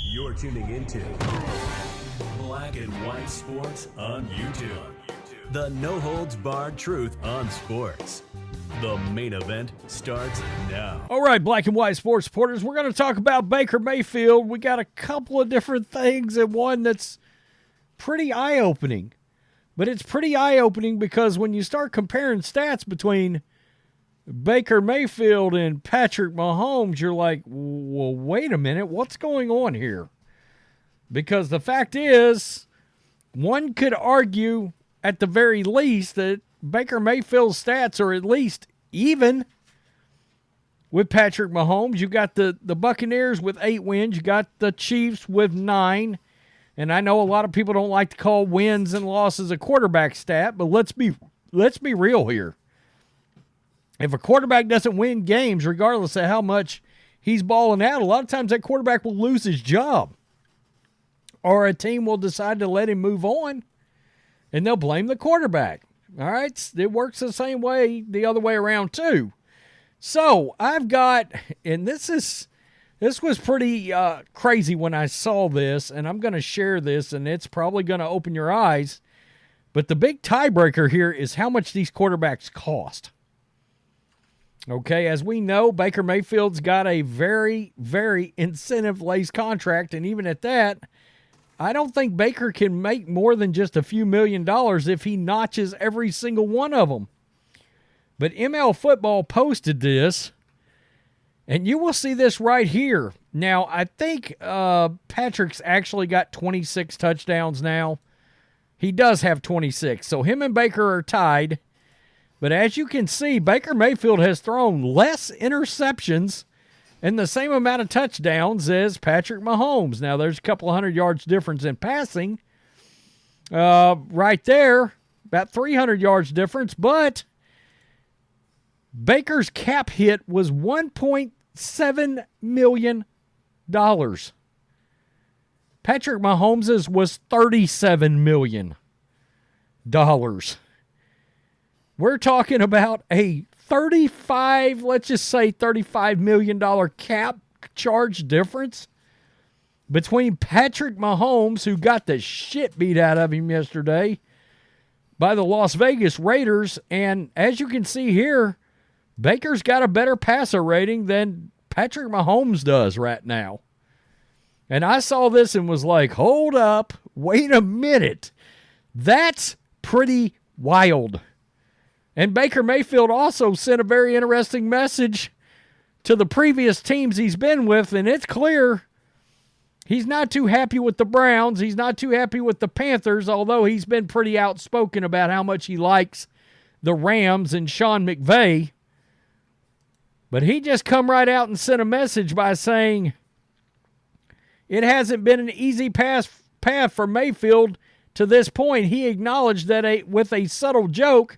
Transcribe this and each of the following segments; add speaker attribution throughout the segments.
Speaker 1: You're tuning into Black and White Sports on YouTube. The no-holds-barred truth on sports. The main event starts now.
Speaker 2: All right, Black and White Sports supporters, we're going to talk about Baker Mayfield. We got a couple of different things, and one that's pretty eye-opening. But it's pretty eye-opening because when you start comparing stats between Baker Mayfield and Patrick Mahomes, you're like, well, wait a minute, what's going on here? Because the fact is, one could argue at the very least that Baker Mayfield's stats are at least even with Patrick Mahomes. You got the Buccaneers with 8 wins. You got the Chiefs with 9. And I know a lot of people don't like to call wins and losses a quarterback stat, but let's be real here. If a quarterback doesn't win games, regardless of how much he's balling out, a lot of times that quarterback will lose his job. Or a team will decide to let him move on, and they'll blame the quarterback. All right? It works the same way the other way around, too. So, I've got, and this was pretty crazy when I saw this, and I'm going to share this, and it's probably going to open your eyes. But the big tiebreaker here is how much these quarterbacks cost. Okay, as we know, Baker Mayfield's got a very, very incentive-laced contract, and even at that, I don't think Baker can make more than just a few $1 million if he notches every single one of them. But ML Football posted this, and you will see this right here. Now, I think Patrick's actually got 26 touchdowns now. He does have 26, so him and Baker are tied. But as you can see, Baker Mayfield has thrown less interceptions and the same amount of touchdowns as Patrick Mahomes. Now, there's a couple of 100 yards difference in passing right there, about 300 yards difference. But Baker's cap hit was $1.7 million. Patrick Mahomes's was $37 million. We're talking about a $35 million cap charge difference between Patrick Mahomes, who got the shit beat out of him yesterday by the Las Vegas Raiders, and as you can see here, Baker's got a better passer rating than Patrick Mahomes does right now. And I saw this and was like, hold up, wait a minute. That's pretty wild. And Baker Mayfield also sent a very interesting message to the previous teams he's been with, and it's clear he's not too happy with the Browns. He's not too happy with the Panthers, although he's been pretty outspoken about how much he likes the Rams and Sean McVay. But he just come right out and sent a message by saying it hasn't been an easy path for Mayfield to this point. He acknowledged that with a subtle joke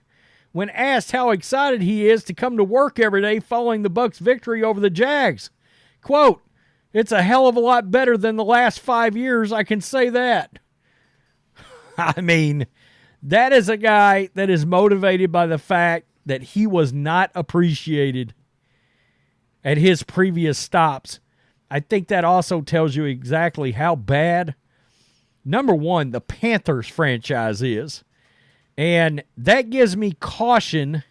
Speaker 2: when asked how excited he is to come to work every day following the Bucs' victory over the Jags. Quote, "It's a hell of a lot better than the last 5 years, I can say that." I mean, that is a guy that is motivated by the fact that he was not appreciated at his previous stops. I think that also tells you exactly how bad, number one, the Panthers franchise is. And that gives me caution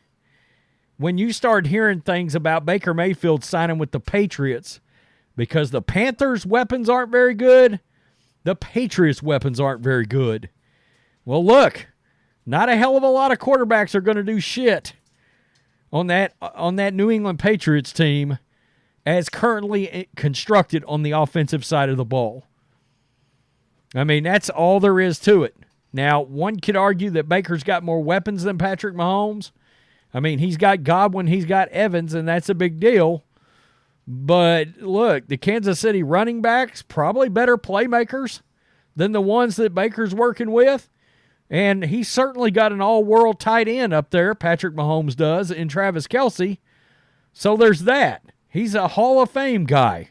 Speaker 2: when you start hearing things about Baker Mayfield signing with the Patriots, because the Panthers' weapons aren't very good. The Patriots' weapons aren't very good. Well, look, not a hell of a lot of quarterbacks are going to do shit on that New England Patriots team as currently constructed on the offensive side of the ball. I mean, that's all there is to it. Now, one could argue that Baker's got more weapons than Patrick Mahomes. I mean, he's got Godwin, he's got Evans, and that's a big deal. But look, the Kansas City running backs, probably better playmakers than the ones that Baker's working with. And he's certainly got an all-world tight end up there, Patrick Mahomes does, in Travis Kelce. So there's that. He's a Hall of Fame guy.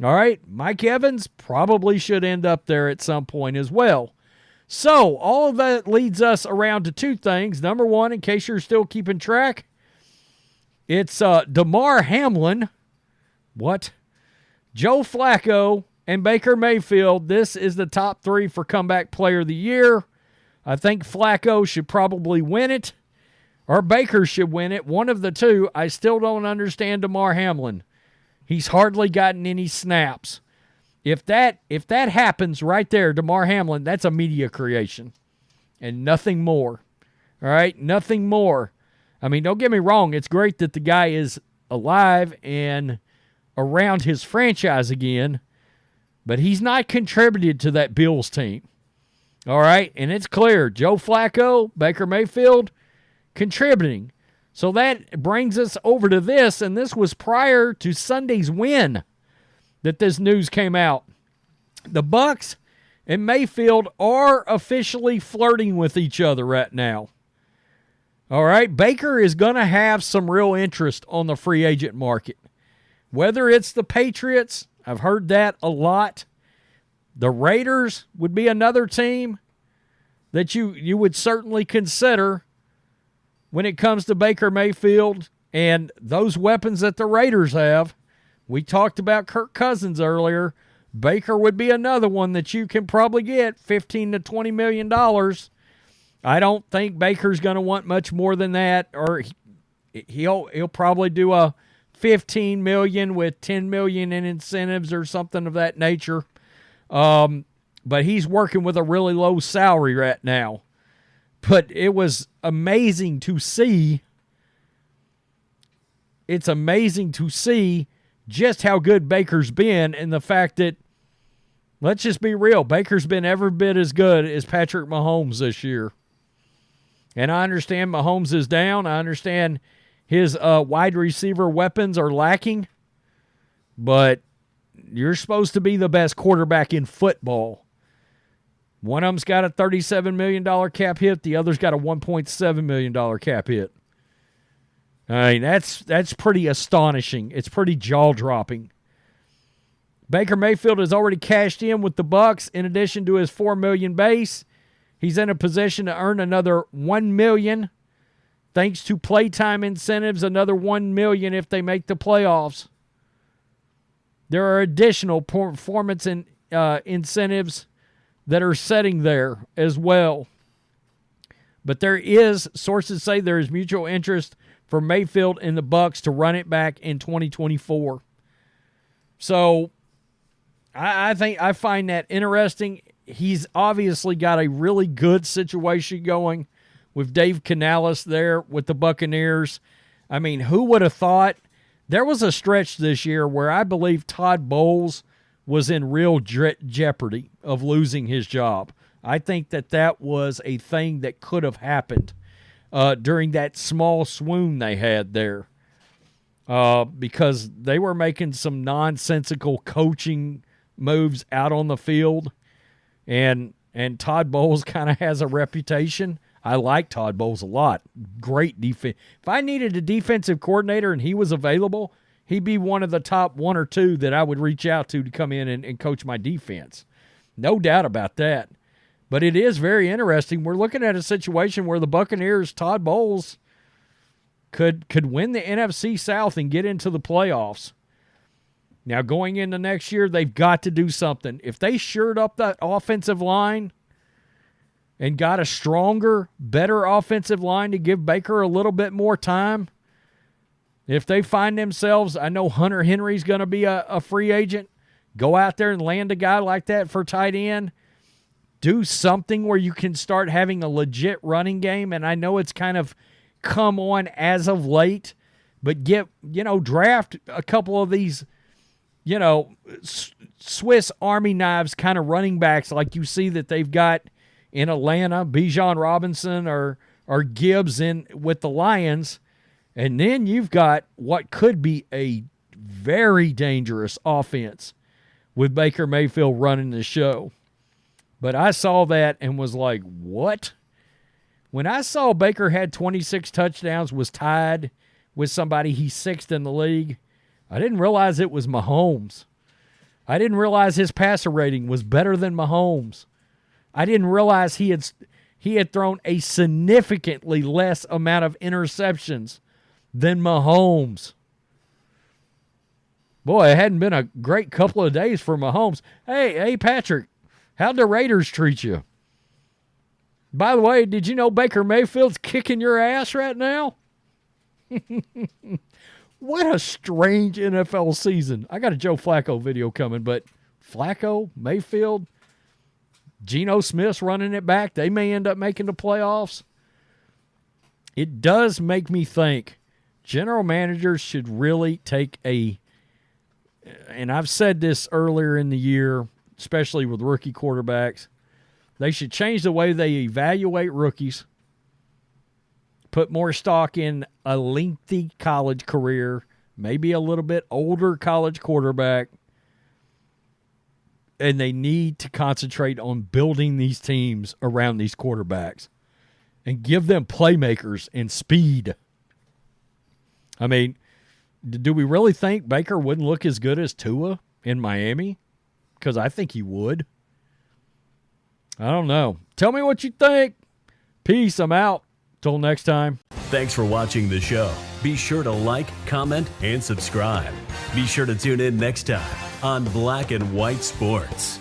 Speaker 2: All right, Mike Evans probably should end up there at some point as well. So all of that leads us around to two things. Number one, in case you're still keeping track, it's Damar Hamlin. What? Joe Flacco and Baker Mayfield, this is the top 3 for comeback player of the year. I think Flacco should probably win it, or Baker should win it. One of the two. I still don't understand Damar Hamlin. He's hardly gotten any snaps. If that happens right there, Damar Hamlin, that's a media creation and nothing more. All right, nothing more. I mean, don't get me wrong. It's great that the guy is alive and around his franchise again, but he's not contributed to that Bills team. All right, and it's clear. Joe Flacco, Baker Mayfield, contributing. So that brings us over to this, and this was prior to Sunday's win that this news came out. The Bucs and Mayfield are officially flirting with each other right now. All right, Baker is going to have some real interest on the free agent market. Whether it's the Patriots, I've heard that a lot. The Raiders would be another team that you would certainly consider when it comes to Baker Mayfield and those weapons that the Raiders have. We talked about Kirk Cousins earlier. Baker would be another one that you can probably get $15 to $20 million. I don't think Baker's going to want much more than that, or he'll probably do a $15 million with $10 million in incentives or something of that nature. But he's working with a really low salary right now. But it was amazing to see. It's amazing to see just how good Baker's been, and the fact that, let's just be real, Baker's been every bit as good as Patrick Mahomes this year. And I understand Mahomes is down. I understand his wide receiver weapons are lacking. But you're supposed to be the best quarterback in football. One of them's got a $37 million cap hit. The other's got a $1.7 million cap hit. I mean, that's pretty astonishing. It's pretty jaw-dropping. Baker Mayfield has already cashed in with the Bucs. In addition to his $4 million base, he's in a position to earn another $1 million. Thanks to playtime incentives, another $1 million if they make the playoffs. There are additional performance incentives that are setting there as well. But sources say there is mutual interest for Mayfield and the Bucs to run it back in 2024. So I find that interesting. He's obviously got a really good situation going with Dave Canales there with the Buccaneers. I mean, who would have thought? There was a stretch this year where I believe Todd Bowles was in real jeopardy of losing his job. I think that was a thing that could have happened during that small swoon they had there, because they were making some nonsensical coaching moves out on the field, and Todd Bowles kind of has a reputation. I like Todd Bowles a lot. Great defense. If I needed a defensive coordinator and he was available, he'd be one of the top 1 or 2 that I would reach out to come in and coach my defense. No doubt about that. But it is very interesting. We're looking at a situation where the Buccaneers, Todd Bowles, could win the NFC South and get into the playoffs. Now, going into next year, they've got to do something. If they shored up that offensive line and got a stronger, better offensive line to give Baker a little bit more time, if they find themselves, I know Hunter Henry's going to be a free agent, go out there and land a guy like that for tight end. Do something where you can start having a legit running game. And I know it's kind of come on as of late, but draft a couple of these, Swiss Army knives kind of running backs like you see that they've got in Atlanta, Bijan Robinson or Gibbs with the Lions. And then you've got what could be a very dangerous offense with Baker Mayfield running the show. But I saw that and was like, what? When I saw Baker had 26 touchdowns, was tied with somebody, he's 6th in the league, I didn't realize it was Mahomes. I didn't realize his passer rating was better than Mahomes. I didn't realize he had thrown a significantly less amount of interceptions than Mahomes. Boy, it hadn't been a great couple of days for Mahomes. Hey, Patrick, how'd the Raiders treat you? By the way, did you know Baker Mayfield's kicking your ass right now? What a strange NFL season. I got a Joe Flacco video coming, but Flacco, Mayfield, Geno Smith's running it back. They may end up making the playoffs. It does make me think general managers should really take and I've said this earlier in the year, especially with rookie quarterbacks, they should change the way they evaluate rookies, put more stock in a lengthy college career, maybe a little bit older college quarterback, and they need to concentrate on building these teams around these quarterbacks and give them playmakers and speed. I mean, do we really think Baker wouldn't look as good as Tua in Miami? Because I think he would. I don't know. Tell me what you think. Peace. I'm out. Till next time.
Speaker 1: Thanks for watching the show. Be sure to like, comment, and subscribe. Be sure to tune in next time on Black and White Sports.